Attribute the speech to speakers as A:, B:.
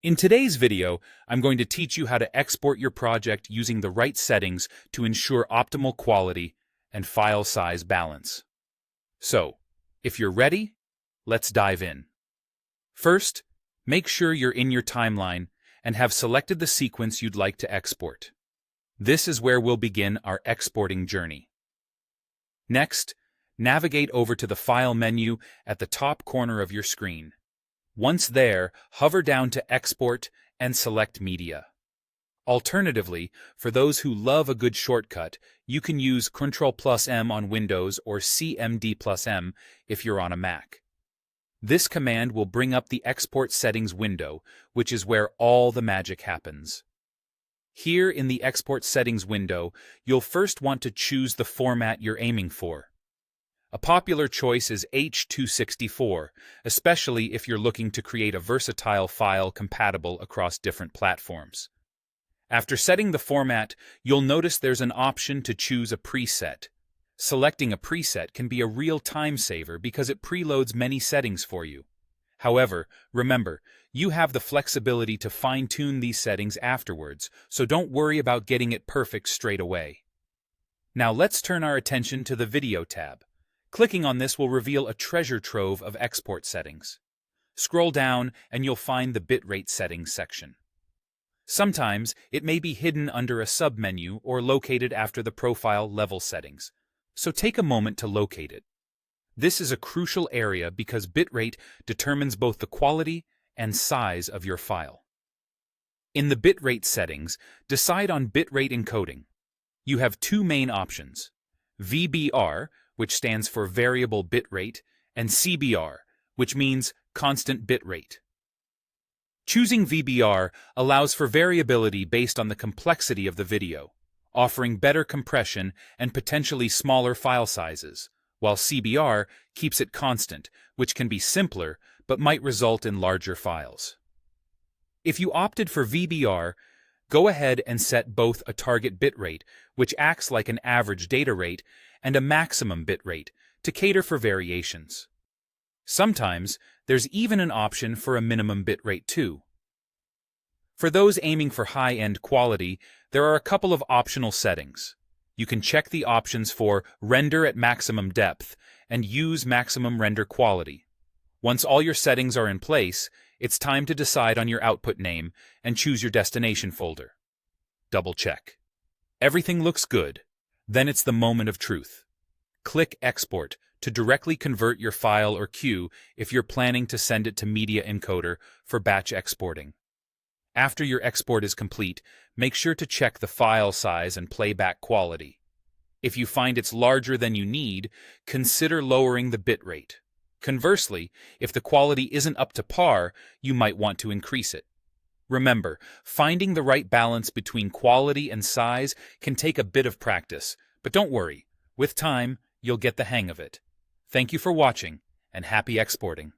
A: In today's video, I'm going to teach you how to export your project using the right settings to ensure optimal quality and file size balance. So, if you're ready, let's dive in. First, make sure you're in your timeline and have selected the sequence you'd like to export. This is where we'll begin our exporting journey. Next, navigate over to the File menu at the top corner of your screen. Once there, hover down to Export and select Media. Alternatively, for those who love a good shortcut, you can use Ctrl+M on Windows or CMD+M if you're on a Mac. This command will bring up the Export Settings window, which is where all the magic happens. Here in the Export Settings window, you'll first want to choose the format you're aiming for. A popular choice is H.264, especially if you're looking to create a versatile file compatible across different platforms. After setting the format, you'll notice there's an option to choose a preset. Selecting a preset can be a real time saver because it preloads many settings for you. However, remember, you have the flexibility to fine-tune these settings afterwards, so don't worry about getting it perfect straight away. Now let's turn our attention to the Video tab. Clicking on this will reveal a treasure trove of export settings. Scroll down and you'll find the Bitrate settings section. Sometimes it may be hidden under a submenu or located after the profile level settings, so take a moment to locate it. This is a crucial area because bitrate determines both the quality and size of your file. In the bitrate settings, decide on bitrate encoding. You have two main options: VBR, which stands for variable bitrate, and CBR, which means constant bitrate. Choosing VBR allows for variability based on the complexity of the video, offering better compression and potentially smaller file sizes, while CBR keeps it constant, which can be simpler but might result in larger files. If you opted for VBR, go ahead and set both a target bitrate, which acts like an average data rate, and a maximum bitrate to cater for variations. Sometimes, there's even an option for a minimum bitrate too. For those aiming for high-end quality, there are a couple of optional settings. You can check the options for Render at Maximum Depth and Use Maximum Render Quality. Once all your settings are in place, it's time to decide on your output name and choose your destination folder. Double check. Everything looks good. Then it's the moment of truth. Click Export to directly convert your file or queue if you're planning to send it to Media Encoder for batch exporting. After your export is complete, make sure to check the file size and playback quality. If you find it's larger than you need, consider lowering the bitrate. Conversely, if the quality isn't up to par, you might want to increase it. Remember, finding the right balance between quality and size can take a bit of practice, but don't worry. With time, you'll get the hang of it. Thank you for watching, and happy exporting.